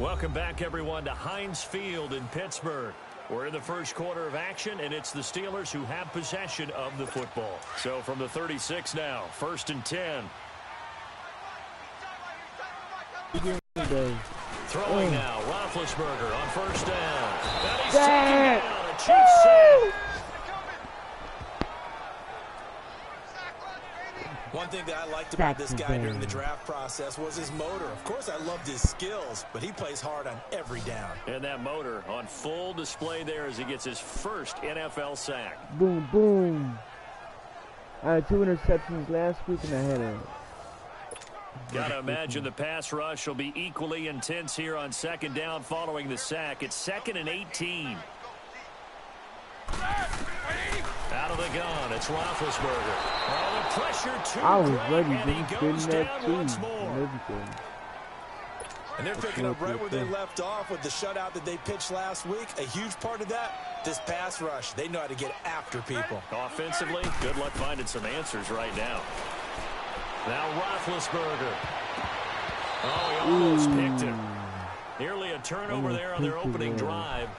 Welcome back, everyone, to Heinz Field in Pittsburgh. We're in the first quarter of action, and it's the Steelers who have possession of the football. So from the 36 now, 1st and 10. Throwing now, Roethlisberger on 1st down. And he's taken down, a Chiefs sack. One thing that I liked about this guy during the draft process was his motor. Of course, I loved his skills, but he plays hard on every down. And that motor on full display there as he gets his first NFL sack. Boom, boom. I had 2 interceptions last week, and I had a... Gotta imagine the pass rush will be equally intense here on 2nd down following the sack. It's 2nd and 18. Out of the gun, it's Roethlisberger. Oh, the pressure too I was great, ready and he goes down once more. And they're picking up right where they left off with the shutout that they pitched last week. A huge part of that, this pass rush. They know how to get after people. Offensively, good luck finding some answers right now. Now Roethlisberger. Oh, he almost picked him. Nearly a turnover there on their opening drive.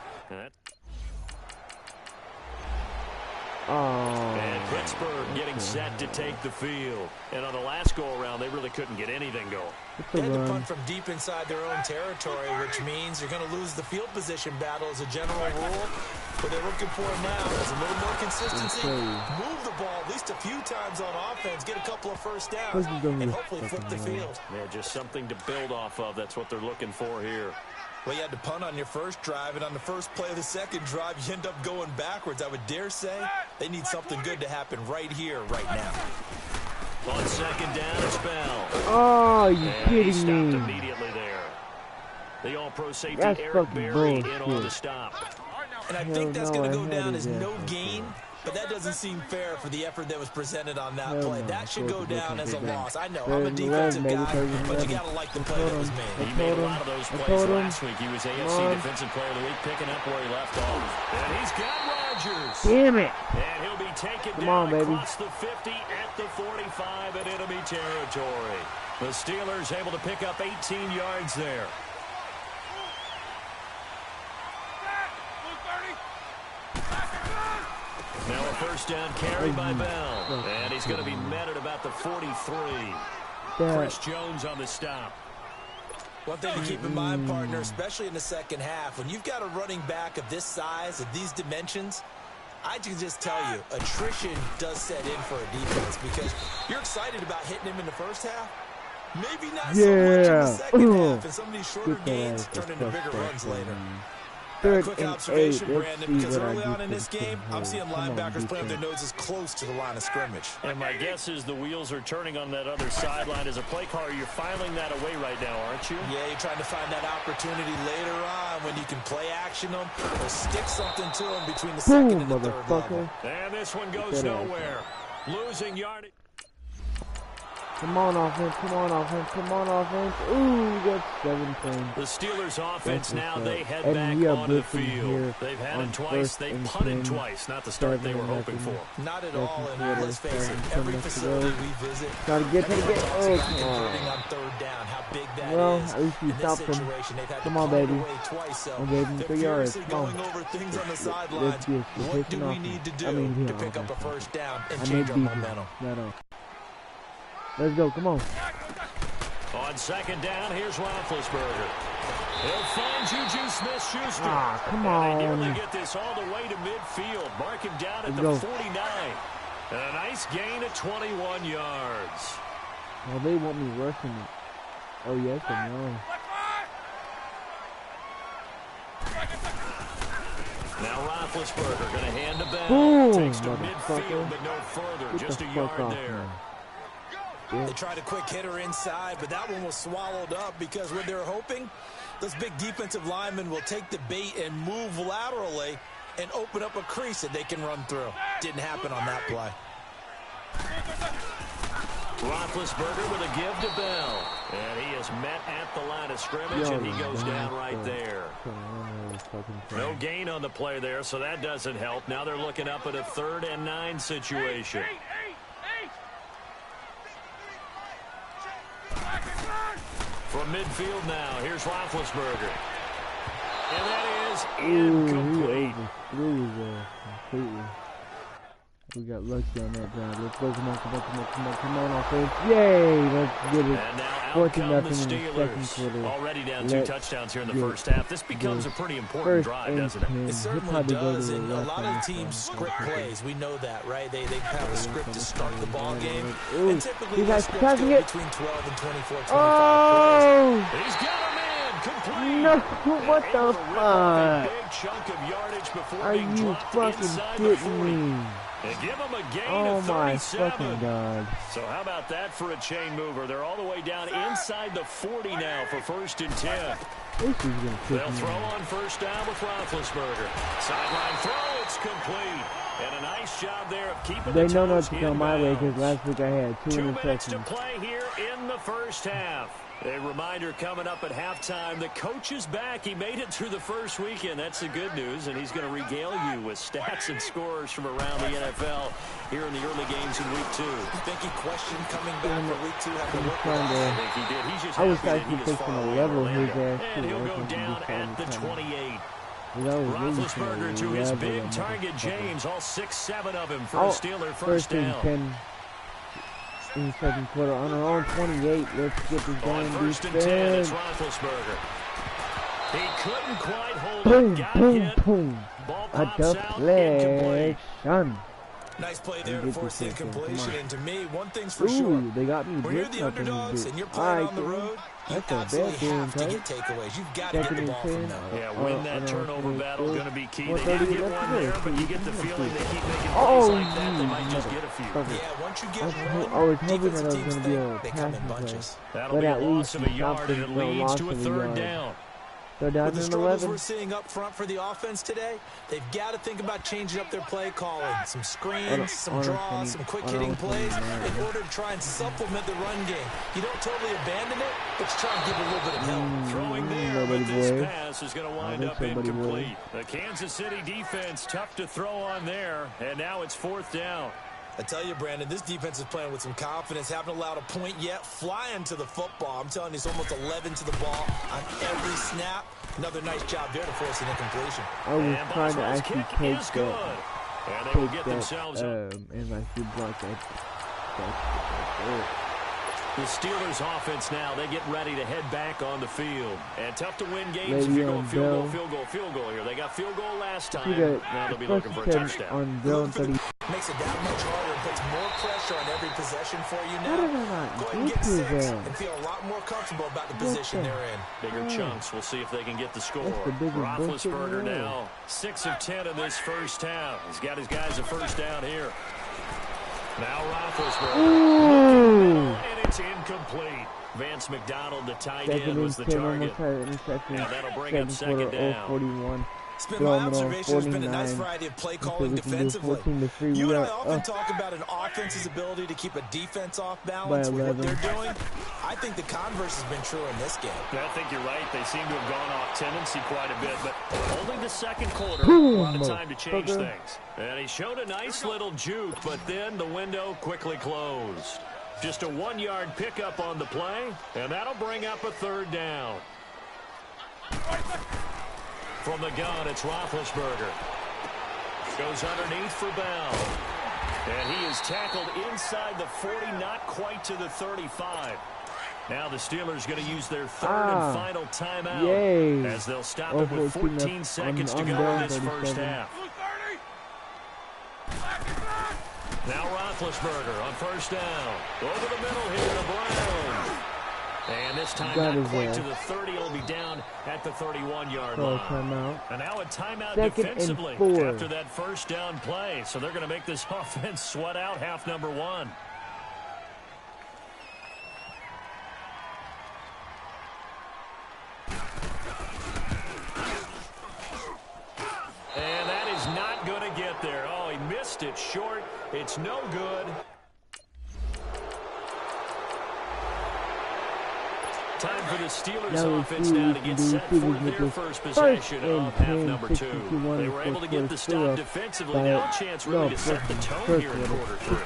And Pittsburgh getting set to take the field. And on the last go-around, they really couldn't get anything going. They had to punt from deep inside their own territory, which means you're going to lose the field position battle as a general rule. What they're looking for now is a little more consistency. Move the ball at least a few times on offense, get a couple of first downs, and hopefully flip the field. Yeah, just something to build off of. That's what they're looking for here. Well, you had to punt on your first drive, and on the first play of the second drive, you end up going backwards. I would dare say they need something good to happen right here, right now. On 2nd down, it's Bell. Oh, you kidding he stopped me? Immediately there. The all-pro safety That's Eric Berry in on the bullshit. stop. And I think that's going to go down as no gain, but that doesn't seem fair for the effort that was presented on that play. That should go down as a loss. I know, I'm a defensive guy, but you got to like the play that was made. He made a lot of those plays last week. He was AFC Defensive Player of the Week, picking up where he left off. And he's got Rodgers. Damn it. And he'll be taken down across the 50 at the 45 in enemy territory. The Steelers able to pick up 18 yards there. Now a 1st down carry by Bell. And he's going to be met at about the 43. Chris Jones on the stop. One thing to keep in mind, partner, especially in the second half, when you've got a running back of this size, of these dimensions, I can just tell you, attrition does set in for a defense because you're excited about hitting him in the first half. Maybe not so much in the second half, and some of these shorter gains turn into bigger runs later. Quick observation, Brandon, because early on in this game, I'm seeing linebackers play with their noses close to the line of scrimmage. And my guess is the wheels are turning on that other sideline. As a play caller, you're filing that away right now, aren't you? Yeah, you're trying to find that opportunity later on when you can play action them or stick something to them between the second and the third level. And this one goes nowhere. Losing yardage. Come on, offense. Come on, offense. Come on, offense. Ooh, we got 7 points. The Steelers' offense now, they head back onto the field. They've had it twice. They punted twice. Not the start they were hoping for. Not at all. And let's face it, every facility we visit, gotta get. Oh, come on. On 3rd down, how big that well, is. at least you stopped him. Come on, baby. I gave him 3 yards. Come on. Over things on the sidelines. What do we need to do to pick up a 1st down and change our momentum? Let's go, come on. On 2nd down, here's Roethlisberger. He'll find Juju Smith-Schuster. Come on. They nearly get this all the way to midfield. Mark him down at the 49. And a nice gain of 21 yards. Well, they want me rushing it. Oh, yes, I know. Now Roethlisberger going to hand the ball. Boom, takes to midfield, but no further. Just a yard there. They tried a quick hitter inside, but that one was swallowed up because what they're hoping, those big defensive linemen will take the bait and move laterally and open up a crease that they can run through. Didn't happen on that play. Roethlisberger with a give to Bell. And he is met at the line of scrimmage, and he goes down right there. No gain on the play there, so that doesn't help. Now they're looking up at a 3rd and 9 situation. From midfield now, here's Roethlisberger. And that is incomplete. Completely. We got lucky on that drive. Let's go. Come on, offense. Yay! Let's get it. And now 14-0 out come the in the second Steelers. quarter. Already down 2 touchdowns here in the first half. This becomes a pretty important drive, doesn't it? It certainly does, and a lot of teams script plays. We know that, right? They have a script to start the ball game. And typically, the scripts go between 12 and 24, 25 plays. He's got a man complete. No, what the fuck? Big chunk of yardage before Are being you dropped fucking inside the 40. kidding me? And give him a gain Oh of my 37. fucking god. So how about that for a chain mover? They're all the way down inside the 40 now for 1st and 10. They'll throw on first down with Roethlisberger. Sideline throw, it's complete. And a nice job there of keeping They the know not toes to go my way because inbounds. last week I had 2 minutes to interceptions. play here in the first half. A reminder coming up at halftime, the coach is back. He made it through the first weekend. That's the good news, and he's going to regale you with stats and scores from around the NFL here in the early games in Week 2. You think he questioned coming back for Week 2? I think he did. He's just I was happy that actually he is fixing far to away level in his Orlando. ass And too. he'll That's go what he down just at the told me. 28. Roethlisberger to his big target, James. All 6-7 of him for a Steeler first down. 10 in the second quarter on our own 28. Let's get this On damn first and 10, it's defense. Roethlisberger. He couldn't quite hold Boom, it. Got boom, hit. boom. Ball A pops out. deflection. Incomplete. Nice play there to force the incompletion. And to me, one thing's for Ooh, sure. they got me. When you're the underdogs and you're playing on the road, you absolutely have to get takeaways. You've got to get the ball from them. Yeah, win that turnover battle is going to be key. They 130 did get left one to go. there, but you get the feeling they keep making plays Oh, like that. They might just get a few. Yeah, once you get one, I was hoping that defensive was teams going to be a think they come in passing play. bunches. That'll But be a at loss least of a he yard, stopped and it it for a leads loss to a of a 3rd yard. down. They're down With the in struggles 11. we're seeing up front for the offense today, they've got to think about changing up their play calling. Some screens, some draws, some quick-hitting plays in order to try and supplement the run game. You don't totally abandon it, but you try and give it a little bit of help. Throwing there, but this pass is going to wind up incomplete. The Kansas City defense, tough to throw on there, and now it's 4th down. I tell you, Brandon, this defense is playing with some confidence. Haven't allowed a point yet. Flying to the football. I'm telling you, it's almost 11 to the ball on every snap. Another nice job there to force an incompletion. I was trying to actually take that. And they will get themselves up. And I should block that. The Steelers offense now, they get ready to head back on the field. And tough to win games if you're going field goal here. They got field goal last time. Now they'll be looking for a touchdown. Makes it that much harder and puts more pressure on every possession for you now. Go ahead and get 6 and feel a lot more comfortable about the position they're in. Bigger chunks. We'll see if they can get the score. Roethlisberger now 6 of 10 in this first half. He's got his guys a first down here. Now Roethlisberger. And it's incomplete. Vance McDonald, the tight end, was the target. And that'll bring up 2nd down. 41. It's been my observation there's been a nice variety of play calling defensively. You and I often talk about an offense's ability to keep a defense off balance with what they're doing. I think the converse has been true in this game. I think you're right. They seem to have gone off tendency quite a bit, but only the second quarter, a lot of time to change things. And he showed a nice little juke, but then the window quickly closed. Just a 1-yard pickup on the play, and that'll bring up a 3rd down. From the gun, it's Roethlisberger. Goes underneath for Bell. And he is tackled inside the 40, not quite to the 35. Now the Steelers going to use their 3rd and final timeout as they'll stop it with 14 seconds to go in this first half. Now Roethlisberger on first down. Over the middle here to Brown. And this time not quite to the 30. It'll be down at the 31-yard line. And now a timeout defensively after that first down play. So they're going to make this offense sweat out half number 1. And that is not going to get there. Oh, he missed it short. It's no good. Timeout good for the Steelers offense now to get set for their first possession of half number 2. They were able to get the stop defensively. Now a chance really to set the tone here in quarter 3. You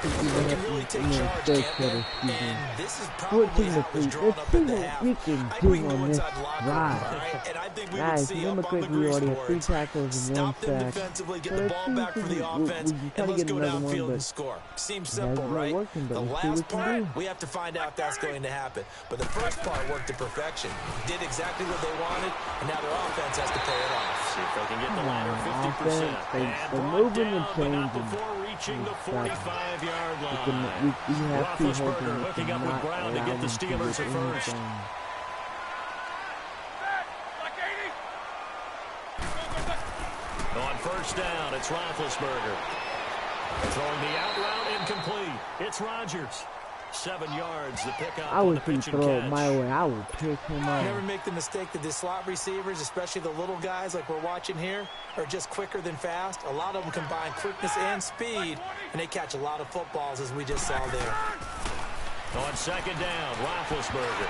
can really take charge, Camden, and this is probably how it was drawn up at the half. I think we can go inside the locker room, all right? And I think we would see up on the grease boards. Stop them defensively, get the ball back for the offense, and let's go downfield and score. Seems simple, right? The last part, we have to find out if that's going to happen. But the first part worked to perfection. Did exactly what they wanted, and now their offense has to pay it off. See if they can get the ladder 50%. And brought down, but not before reaching the 45-yard line. Roethlisberger hooking up with Brown to get the Steelers at first. On first down, it's Roethlisberger. Throwing the out route incomplete. It's Rodgers. 7 yards, the pickup on the pitch and catch. Throw it my way. I would pick him up. Never make the mistake that the slot receivers, especially the little guys like we're watching here, are just quicker than fast. A lot of them combine quickness and speed, and they catch a lot of footballs, as we just saw there. On second down, Roethlisberger.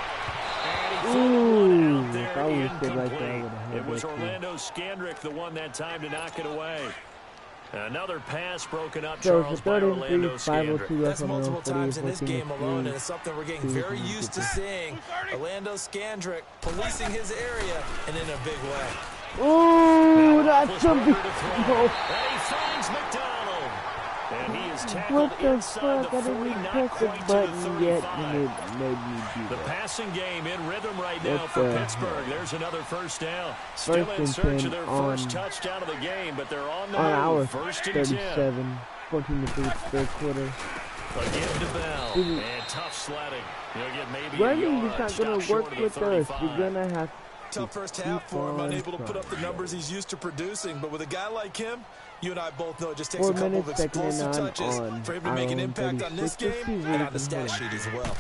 And he threw one out there incomplete. It was Orlando Scandrick, the one that time to knock it away. Another pass broken up, Charles, by Orlando Scandrick. That's multiple times in this game alone, and it's something we're getting very used to seeing. Orlando Scandrick policing his area, and in a big way. Oh, that's something. And he finds McDonald. And he is tackled inside the 40, not quite to the 35. The passing game in rhythm right now for Pittsburgh. There's another first down. Still in search of their first touchdown of the game, but they're on the move. First and 10. 14-3, third quarter. Again to Bell. And tough sledding. You'll get maybe running is not going to work with us. You're going to have tough first half for him, unable to put up the numbers he's used to producing. But with a guy like him, you and I both know it just takes a couple of explosive touches for him to make an impact on this game and on the stat sheet as well.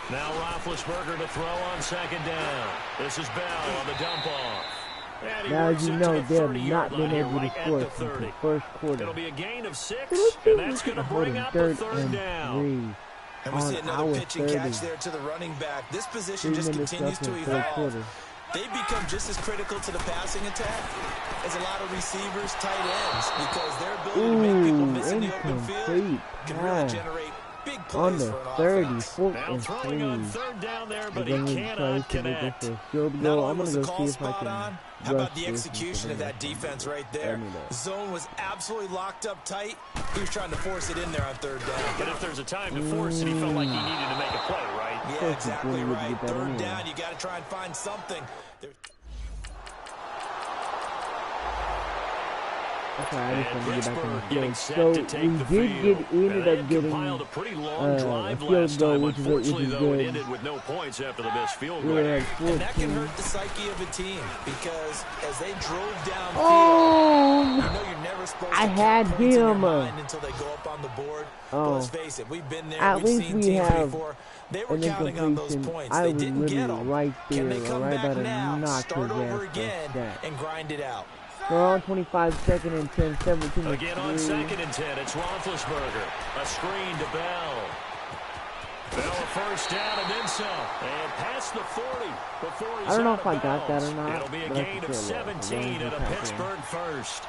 Now Roethlisberger to throw on second down. This is Bell on the dump off. Now you know they're not been able to score since the first quarter. It'll be a gain of 6, and that's going to bring up a third down. And we see another pitch and catch there to the running back. This position just continues to evolve. They become just as critical to the passing attack as a lot of receivers, tight ends, because their ability to make people miss in the open field can really generate big plays for an offense. Now throwing on third down there, but he cannot connect. Not only was the call spot on, how about the execution of that defense right there? Zone was absolutely locked up tight. He was trying to force it in there on third down. But if there's a time to force it, he felt like he needed to make a play, right? Yeah, exactly right. Third down, you got to try and find something. Okay, I just want to get back on the field. So we ended up getting a pretty long drive last time. Unfortunately, though, it ended with no points after the missed field goal. And that can hurt the psyche of a team because as they drove downfield, you know you're never supposed to had points in your him mind until they go up on the board. But let's face it, we've been there. We've seen teams before. They were counting on those points. They didn't get them. Can they come back now, start over again, and grind it out? We're on 25, second and 10, 17. Again on second and 10, it's Roethlisberger. A screen to Bell. Bell a first down and then some. And past the 40 before he's I don't know if I bounds. got that or not. It'll be a gain of 17 and a Pittsburgh first.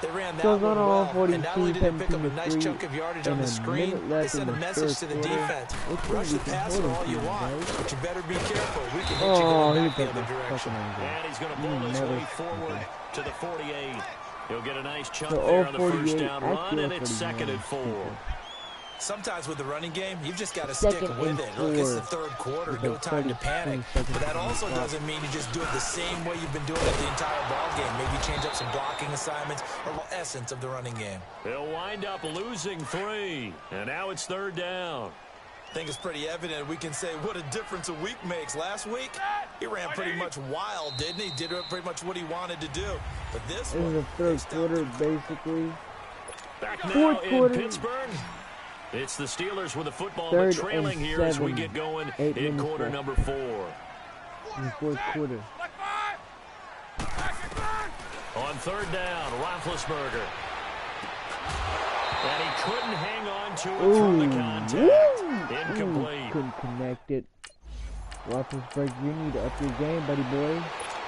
They ran that one well, and not only did they pick up a nice chunk of yardage on the screen, they sent a message to the defense. Rush the passer all you want, but you better be careful. We can hit you going back the other direction. And he's going to pull his way forward to the 48. He'll get a nice chunk there on the first down run, and it's second and 4. Sometimes with the running game, you've just got to stick with it. Look, it's the third quarter, no time to panic. But that also doesn't mean you just do it the same way you've been doing it the entire ball game. Maybe change up some blocking assignments or the essence of the running game. They'll wind up losing 3, and now it's third down. I think it's pretty evident we can say what a difference a week makes. Last week, he ran pretty much wild, didn't he? Did pretty much what he wanted to do. But this is the third quarter, basically. Back now in Pittsburgh. It's the Steelers with the football, but trailing here as we get going in quarter number 4. In the fourth quarter. On third down, Roethlisberger. And he couldn't hang on to it from the contact. Incomplete. Couldn't connect it. Roethlisberger, you need to up your game, buddy boy.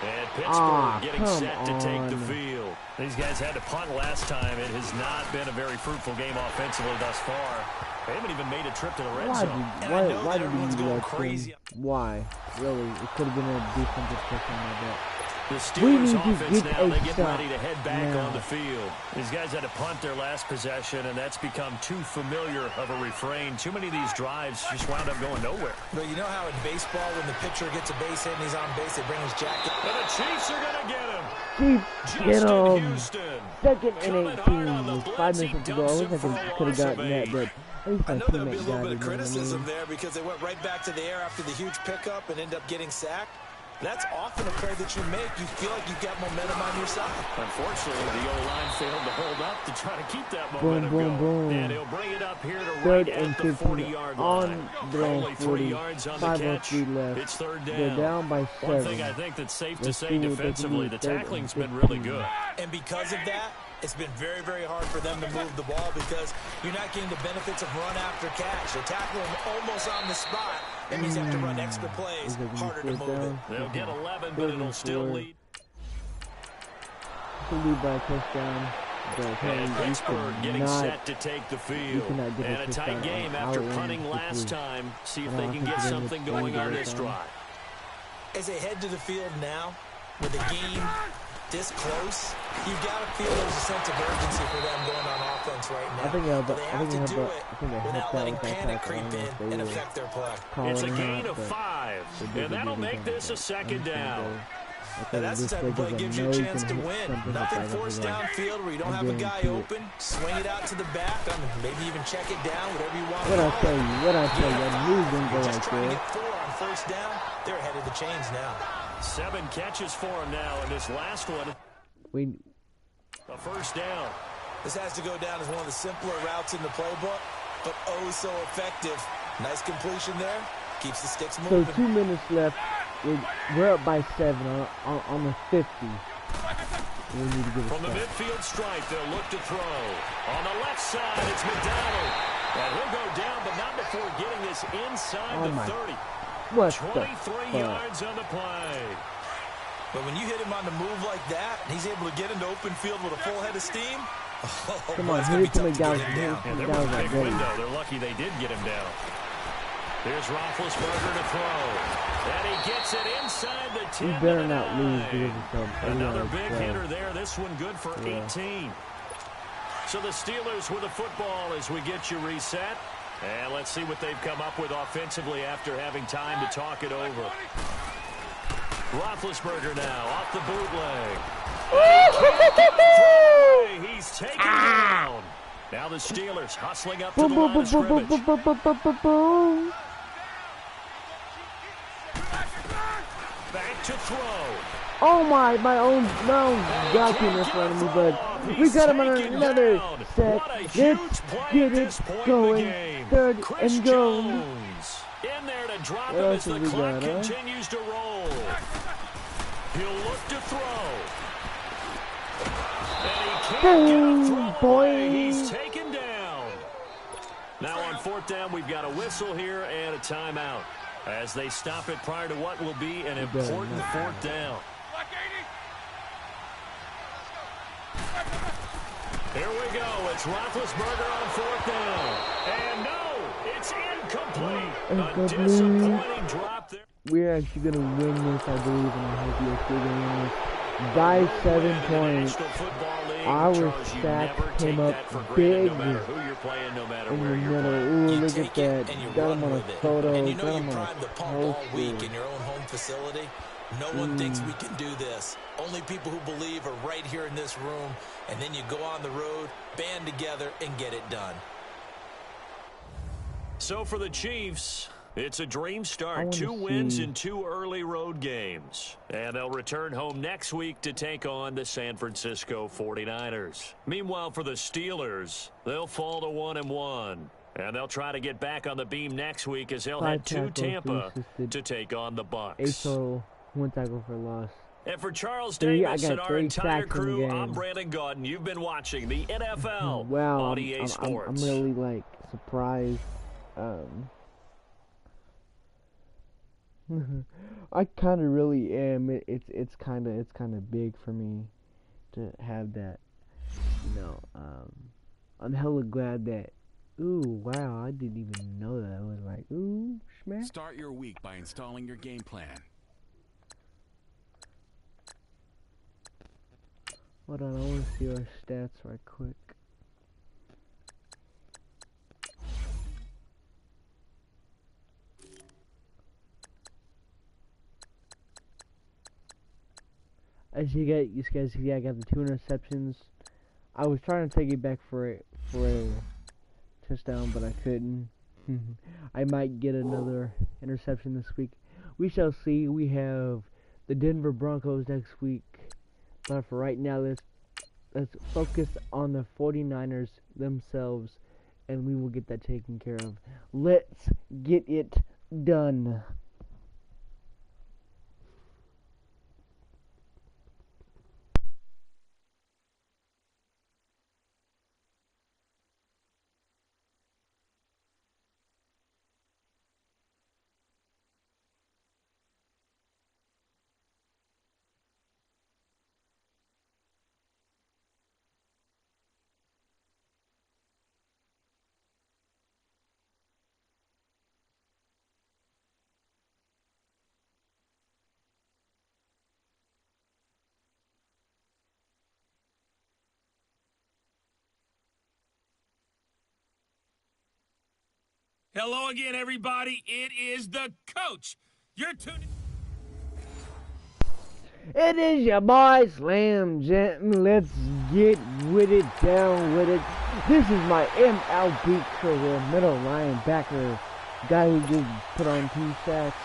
And Pittsburgh getting set to take the field. These guys had to punt last time. It has not been a very fruitful game offensively thus far. They haven't even made a trip to the red zone. Why did you go crazy? Why? Really? It could have been a defensive push on my bet. The Steelers offense now, they get ready to head back on the field. These guys had to punt their last possession, and that's become too familiar of a refrain. Too many of these drives just wound up going nowhere. But you know how in baseball, when the pitcher gets a base hit and he's on base, they bring his jacket. And the Chiefs are going to get him. Chiefs get him. Second and 18 with 5 minutes to go. I wish I could have gotten that, but at least I my know there'll be a teammate little got bit it. of criticism there because they went right back to the air after the huge pickup and end up getting sacked. That's often a play that you make. You feel like you've got momentum on your side. Unfortunately, the O-line failed to hold up to try to keep that momentum going. Boom. And he'll bring it up here to Third right and at the 40-yard line. On the Only 3 yards on the catch. Left. It's third down. They're down by 7. One thing I think that's safe to say defensively, the tackling's been really good. And because of that, it's been very, very hard for them to move the ball because you're not getting the benefits of run after catch. They tackle him almost on the spot. That means they have to run extra plays, harder to move it. They'll get 11, but it'll still lead. Lead by a touchdown. And Pittsburgh getting set to take the field. And a tight game after punting last time. See if they can get something going on this drive. As they head to the field now, with the game this close, you've got to feel there's a sense of urgency for them going on offense right now. But they have to do it without letting panic creep in and affect their play. It's a gain of 5, and that'll make this a second down. And that's the type of play that gives you a chance to win. Nothing forced downfield where you don't have a guy open. Swing it out to the back. Maybe even check it down, whatever you want. What I tell you, that move didn't go just like trying to that. get 4 on first down. They're ahead of the chains now. 7 catches for him now in this last one. A first down. This has to go down as one of the simpler routes in the playbook, but oh so effective. Nice completion there. Keeps the sticks moving. So 2 minutes left. We're up by 7 on the 50. We need to get from the midfield stripe, they'll look to throw. On the left side, it's McDonald. And he'll go down, but not before getting this inside the 30. What 23 yards on the play. But when you hit him on the move like that, and he's able to get into open field with a full head of steam, come on, hit it to McDonald. And there was a big window. They're lucky they did get him down. Here's Roethlisberger to throw. And he gets it inside the 10. He better not lose because of another big hitter there. This one good for 18. So the Steelers with the football as we get you reset. And let's see what they've come up with offensively after having time to talk it over. Roethlisberger now off the bootleg. He's taken down. Now the Steelers hustling up to the line of scrimmage. Back to throw. Oh my own guy came in front of me, but we got him on another set. Let's get it going. Third and go. In there to drop him as the clock continues to roll. He'll look to throw. And he can't get a throw away. He's taken down. Now on 4th down, we've got a whistle here and a timeout as they stop it prior to what will be an important 4th down. Here we go. It's Roethlisberger on 4th down. And no, it's incomplete. A disappointing drop there. We're actually going to win this, I believe, and I hope you're still going to win this. By 7 points. Our sack came up big in the middle. Ooh, look at that. Got him on a photo. And you know you primed the pump all week in your own home facility. No one thinks we can do this. Only people who believe are right here in this room. And then you go on the road, band together, and get it done. So for the Chiefs, it's a dream start. 2 wins in 2 early road games. And they'll return home next week to take on the San Francisco 49ers. Meanwhile, for the Steelers, they'll fall to 1-1. And they'll try to get back on the beam next week as they'll head to Tampa to take on the Bucs. 1 tackle for loss. And for Charles Davis and our entire crew, I'm Brandon Gaudin. You've been watching the NFL on EA Sports. I'm really, surprised. I kind of really am. It's kind of big for me to have that. You know, I'm hella glad that. Ooh, wow! I didn't even know that. I was like, ooh, smack. Start your week by installing your game plan. Hold on, I want to see our stats right quick. As you guys see, I got the 2 interceptions. I was trying to take it back for a touchdown, but I couldn't. I might get another interception this week. We shall see. We have the Denver Broncos next week. But for right now, let's focus on the 49ers themselves, and we will get that taken care of. Let's get it done. Hello again, everybody. It is the coach. You're tuning. It is your boy Slimjim. Let's get with it, down with it. This is my MLB career, middle linebacker, guy who just put on 2 sacks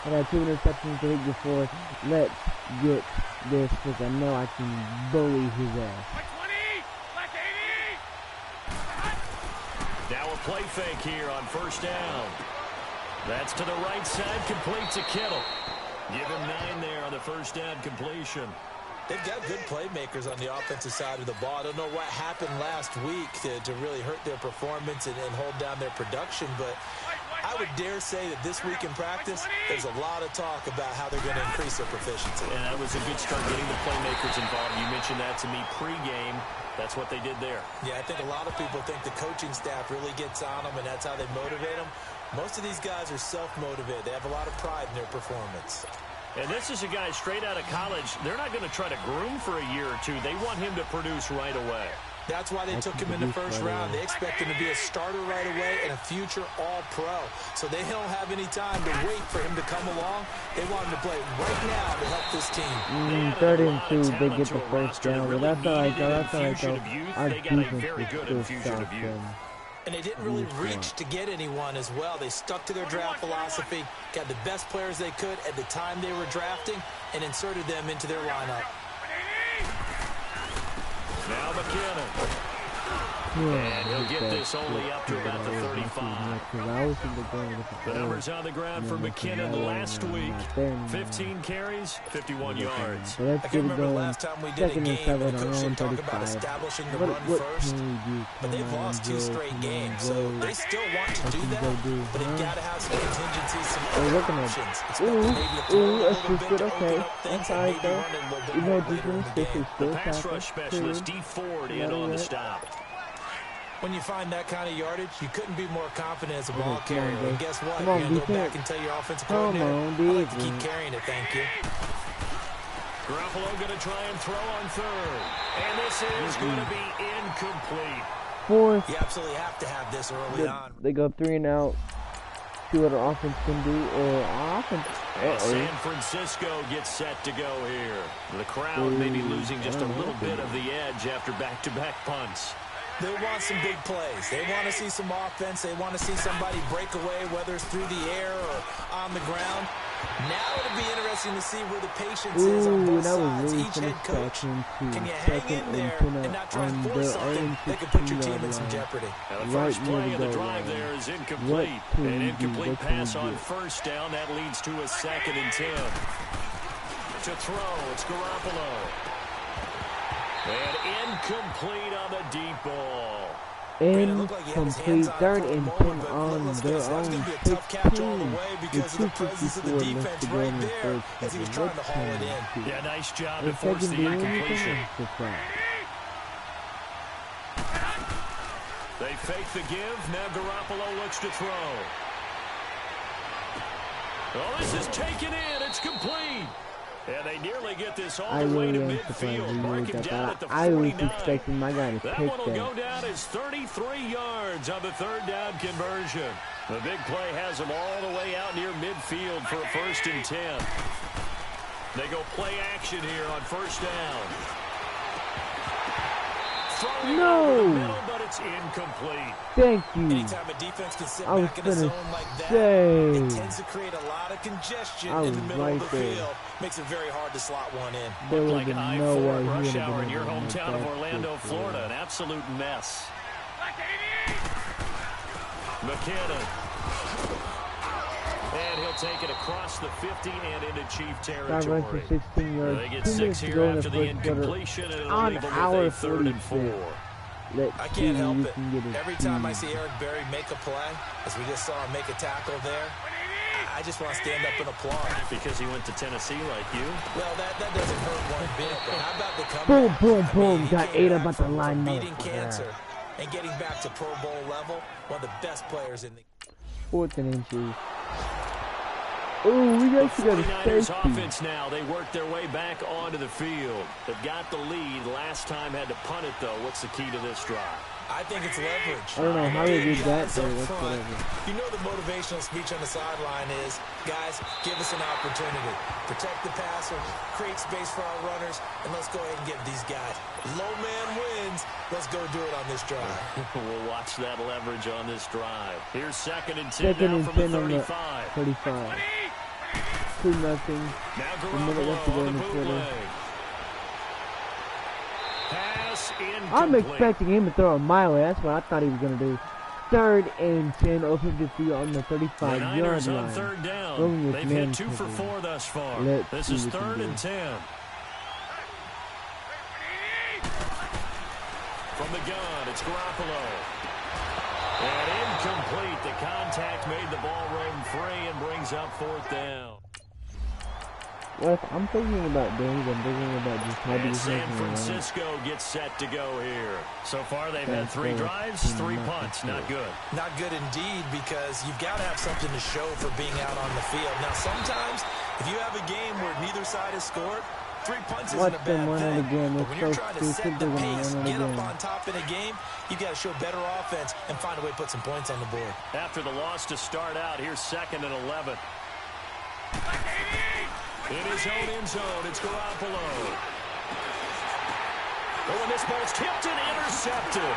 and had 2 interceptions the week before. Let's get this, because I know I can bully his ass. Now a play fake here on first down. That's to the right side, completes a Kittle. Give him 9 there on the first down completion. They've got good playmakers on the offensive side of the ball. I don't know what happened last week to really hurt their performance and hold down their production, but I would dare say that this week in practice, there's a lot of talk about how they're going to increase their proficiency. And that was a good start getting the playmakers involved. You mentioned that to me pregame. That's what they did there. Yeah, I think a lot of people think the coaching staff really gets on them, and that's how they motivate them. Most of these guys are self-motivated. They have a lot of pride in their performance. And this is a guy straight out of college. They're not going to try to groom for a year or 2. They want him to produce right away. That's why they took him in the first round. They expect him to be a starter right away and a future all-pro. So they don't have any time to wait for him to come along. They want him to play right now to help this team. 3rd and 2, they get the first down. But that's all right, though. That's all right, though. Our defense is still something. And they didn't really reach to get anyone as well. They stuck to their draft philosophy, got the best players they could at the time they were drafting, and inserted them into their lineup. Now McKinnon. And he'll get this only up to about the 35. The numbers on the ground for McKinnon last week. 15 carries, 51 yards. I can remember the last time we did a game, and the coach didn't talk about establishing the run first. But they've lost 2 straight games, so they still want to do that. But they've got to have some contingencies, some other options. Assisted, okay. That's all right, though. You know, the pass rush specialist, D. Ford, in on the stop. When you find that kind of yardage, you couldn't be more confident as a ball carrier. And guess what? You're going to go back and tell your offensive coordinator, I'd like to keep carrying it, thank you. Garoppolo going to try and throw on 3rd. And this is going to be incomplete. 4th. You absolutely have to have this early on. They go 3 and out. See what our offense can do. And San Francisco gets set to go here. The crowd may be losing just a little bit of the edge after back-to-back punts. They want some big plays. They want to see some offense. They want to see somebody break away, whether it's through the air or on the ground. Now it'll be interesting to see where the patience is on both sides. Each head coach, can you hang in there and not try and force something that could put your team in some jeopardy? Now the first play of the drive there is incomplete. An incomplete pass on first down. That leads to a 2nd and 10. To throw, it's Garoppolo. And incomplete on the deep ball. Incomplete. Third and 10 on their own 16. With 2:54 left to go in the first quarter. Yeah, nice job to force the incompletion. They fake the give. Now Garoppolo looks to throw. Oh, this is taken in. It's complete. And they nearly get this all the way to midfield. Mark him down at the 49. I was expecting my guy to that take one will go down as 33 yards on the third down conversion. The big play has them all the way out near midfield for a 1st and 10. They go play action here on 1st down. Throwing over the middle, but it's incomplete. Thank you. Anytime a defense can sit back in a zone like that, it tends to create a lot of congestion in the middle of the field. Makes it very hard to slot one in. Looked like I-4 rush hour in your hometown of Orlando, Florida. An absolute mess. McKinnon. And he'll take it across the 50 and into Chief territory. They get 6 here after the incompletion, and it'll leave them with a 3rd and 4. I can't help it. Every time I see Eric Berry make a play, as we just saw him make a tackle there, I just want to stand up and applaud. Because he went to Tennessee like you? Well, that doesn't hurt one bit. But how about the comeback? Boom, boom, boom. Got 8 about the line. Beating cancer and getting back to Pro Bowl level. One of the best players in the 4th and inches. Oh, we actually got a safety. Offense now. They work their way back onto the field. They've got the lead. Last time had to punt it, though. What's the key to this drive? I think it's leverage. I don't know how they did that, though. You know the motivational speech on the sideline is, guys, give us an opportunity. Protect the passer, create space for our runners, and let's go ahead and get these guys. Low man wins. Let's go do it on this drive. We'll watch that leverage on this drive. Here's 2nd and 10 now from the 35. 35. 2-0. Now Garoppolo on the bootleg. Pass incomplete. I'm expecting him to throw a mile. That's what I thought he was going to do. 3rd and 10, open the field on the 35-yard line. On 3rd down. They've hit 2 for 4 thus far. This is 3rd and 10. From the gun, it's Garoppolo. And incomplete. The contact made the ball roam free and brings up 4th down. Well, if I'm thinking about doing, I'm thinking about just having San Francisco gets set to go here. So far, they've had 3 drives, 3 punts. Not good. Not good indeed, because you've got to have something to show for being out on the field. Now, sometimes, if you have a game where neither side has scored, 3 punts isn't a bad thing. But when you're trying to set the pace, get up on top in a game, you've got to show better offense and find a way to put some points on the board. After the loss to start out, here's 2nd and 11. In his own end zone, it's Garoppolo. Oh, and this ball's tipped and intercepted.